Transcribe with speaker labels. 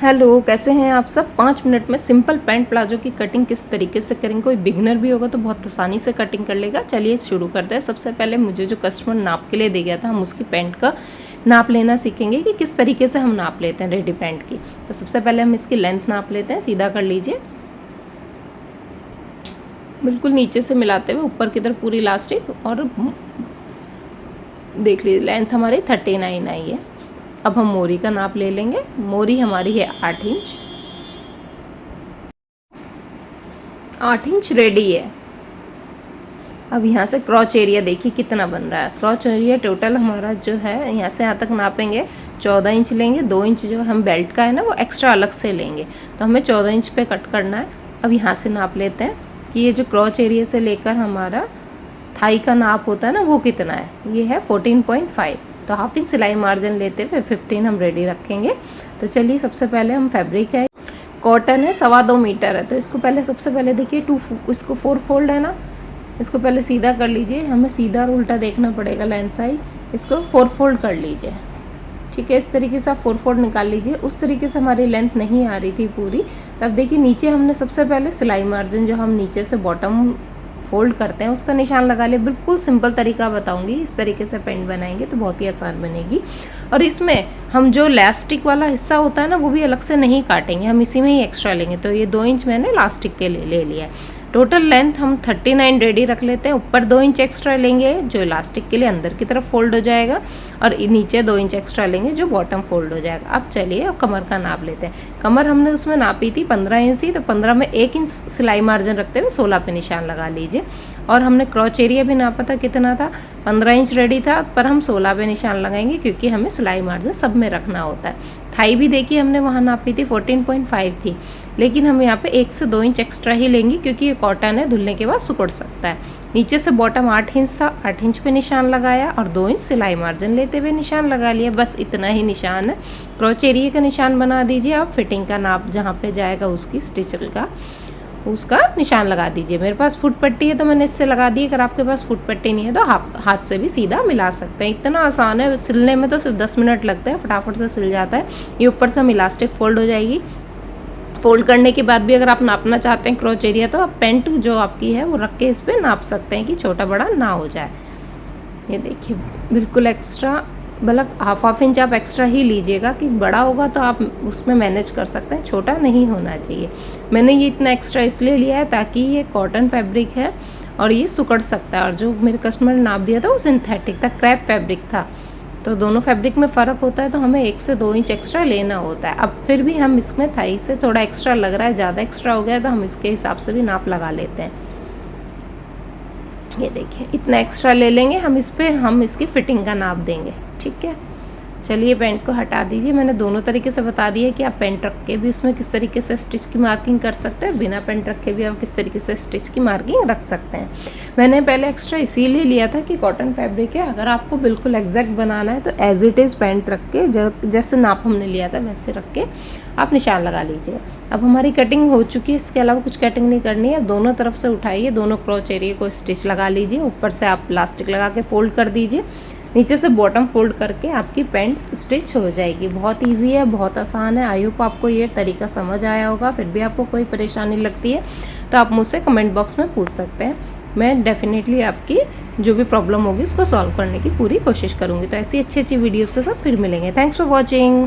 Speaker 1: Hello, कैसे हैं आप सब। 5 मिनट में सिंपल पैंट प्लाजो की कटिंग किस तरीके से करेंगे, कोई बिगिनर भी होगा तो बहुत आसानी से कटिंग कर लेगा। चलिए शुरू करते हैं। सबसे पहले मुझे जो कस्टमर नाप के लिए दे गया था, हम उसकी पैंट का नाप लेना सीखेंगे कि किस तरीके से हम नाप लेते हैं रेडी पैंट की। तो सबसे पहले हम इसकी लेंथ नाप लेते हैं। सीधा कर लीजिए, बिल्कुल नीचे से मिलाते हुए ऊपर की तरफ पूरी इलास्टिक, और देख लीजिए लेंथ हमारी 39 आई है। अब हम मोरी का नाप ले लेंगे। मोरी हमारी है 8 इंच। 8 इंच रेडी है। अब यहाँ से क्रॉच एरिया देखिए कितना बन रहा है। क्रॉच एरिया टोटल हमारा जो है यहाँ से यहाँ तक नापेंगे 14 इंच लेंगे। 2 इंच जो हम बेल्ट का है ना वो एक्स्ट्रा अलग से लेंगे, तो हमें 14 इंच पे कट करना है। अब यहाँ से नाप लेते हैं कि ये जो क्रॉच एरिया से लेकर हमारा थाई का नाप होता है ना वो कितना है। ये है 14.5। तो हाफ इंच सिलाई मार्जिन लेते हुए 15 हम रेडी रखेंगे। तो चलिए सबसे पहले हम फैब्रिक है कॉटन है 2.25 मीटर है, तो इसको पहले सबसे पहले देखिए इसको 4 फोल्ड है ना, इसको पहले सीधा कर लीजिए। हमें सीधा और उल्टा देखना पड़ेगा लेंथ साइज। इसको 4 फोल्ड कर लीजिए, ठीक है। इस तरीके से आप 4 फोल्ड निकाल लीजिए। उस तरीके से हमारी लेंथ नहीं आ रही थी पूरी, तब देखिए नीचे हमने सबसे पहले सिलाई मार्जिन जो हम नीचे से बॉटम फोल्ड करते हैं उसका निशान लगा ले। बिल्कुल सिंपल तरीका बताऊंगी, इस तरीके से पेंट बनाएंगे तो बहुत ही आसान बनेगी। और इसमें हम जो इलास्टिक वाला हिस्सा होता है ना वो भी अलग से नहीं काटेंगे, हम इसी में ही एक्स्ट्रा लेंगे। तो ये 2 इंच मैंने इलास्टिक के लिए ले लिया है। टोटल लेंथ हम 39 रेडी रख लेते हैं। ऊपर 2 इंच एक्स्ट्रा लेंगे जो इलास्टिक के लिए अंदर की तरफ फोल्ड हो जाएगा, और नीचे 2 इंच एक्स्ट्रा लेंगे जो बॉटम फोल्ड हो जाएगा। अब चलिए अब कमर का नाप लेते हैं। कमर हमने उसमें नापी थी 15 इंच थी, तो 15 में 1 इंच सिलाई मार्जिन रखते हुए 16 पे निशान लगा लीजिए। और हमने क्रॉच एरिया भी नापा था, कितना था 15 इंच रेडी था, पर हम 16 पे निशान लगाएंगे क्योंकि हमें सिलाई मार्जिन सब में रखना होता है। थाई भी देखिए हमने वहाँ नापी थी 14.5 थी, लेकिन हम यहाँ पे 1 से 2 इंच एक्स्ट्रा ही लेंगे क्योंकि ये कॉटन है, धुलने के बाद सिकुड़ सकता है। नीचे से बॉटम 8 इंच था, 8 इंच पे निशान लगाया और 2 इंच सिलाई मार्जिन लेते हुए निशान लगा लिया। बस इतना ही निशान है। क्रॉच एरिया का निशान बना दीजिए। आप फिटिंग का नाप जहाँ पे जाएगा उसकी स्टिचल का उसका निशान लगा दीजिए। मेरे पास फुट पट्टी है तो मैंने इससे लगा दी। अगर आपके पास फुट पट्टी नहीं है तो हाथ से भी सीधा मिला सकते हैं। इतना आसान है, सिलने में तो सिर्फ 10 मिनट लगते हैं, फटाफट से सिल जाता है। ये ऊपर से हम इलास्टिक फोल्ड हो जाएगी। फोल्ड करने के बाद भी अगर आप नापना चाहते हैं क्रॉच एरिया तो आप पेंट जो आपकी है वो रख के इस पर नाप सकते हैं कि छोटा बड़ा ना हो जाए। ये देखिए बिल्कुल एक्स्ट्रा, मतलब हाफ इंच आप एक्स्ट्रा ही लीजिएगा कि बड़ा होगा तो आप उसमें मैनेज कर सकते हैं, छोटा नहीं होना चाहिए। मैंने ये इतना एक्स्ट्रा इसलिए लिया है ताकि ये कॉटन फैब्रिक है और ये सिकुड़ सकता है। और जो मेरे कस्टमर ने नाप दिया था वो सिंथेटिक था, क्रैप फैब्रिक था, तो दोनों फैब्रिक में फ़र्क होता है, तो हमें 1 से 2 इंच एक्स्ट्रा लेना होता है। अब फिर भी हम इसमें थाई से थोड़ा एक्स्ट्रा लग रहा है, ज़्यादा एक्स्ट्रा हो गया तो हम इसके हिसाब से भी नाप लगा लेते हैं। ये देखिए इतना एक्स्ट्रा ले लेंगे हम, इस पर हम इसकी फिटिंग का नाप देंगे, ठीक है। चलिए पेंट को हटा दीजिए। मैंने दोनों तरीके से बता दिया कि आप पेंट रख के भी उसमें किस तरीके से स्टिच की मार्किंग कर सकते हैं, बिना पेंट रखे भी आप किस तरीके से स्टिच की मार्किंग रख सकते हैं। मैंने पहले एक्स्ट्रा इसीलिए लिया था कि कॉटन फैब्रिक है, अगर आपको बिल्कुल एग्जैक्ट बनाना है तो एज इट इज़ पेंट रख के जैसे नाप हमने लिया था वैसे रख के आप निशान लगा लीजिए। अब हमारी कटिंग हो चुकी है, इसके अलावा कुछ कटिंग नहीं करनी है। अब दोनों तरफ से उठाइए, दोनों क्रॉच एरिया को स्टिच लगा लीजिए। ऊपर से आप प्लास्टिक लगा के फोल्ड कर दीजिए, नीचे से बॉटम फोल्ड करके आपकी पैंट स्टिच हो जाएगी। बहुत इजी है, बहुत आसान है। आई होप आपको ये तरीका समझ आया होगा। फिर भी आपको कोई परेशानी लगती है तो आप मुझसे कमेंट बॉक्स में पूछ सकते हैं। मैं डेफिनेटली आपकी जो भी प्रॉब्लम होगी उसको सॉल्व करने की पूरी कोशिश करूँगी। तो ऐसी अच्छी अच्छी वीडियोज़ के साथ फिर मिलेंगे। Thanks for watching.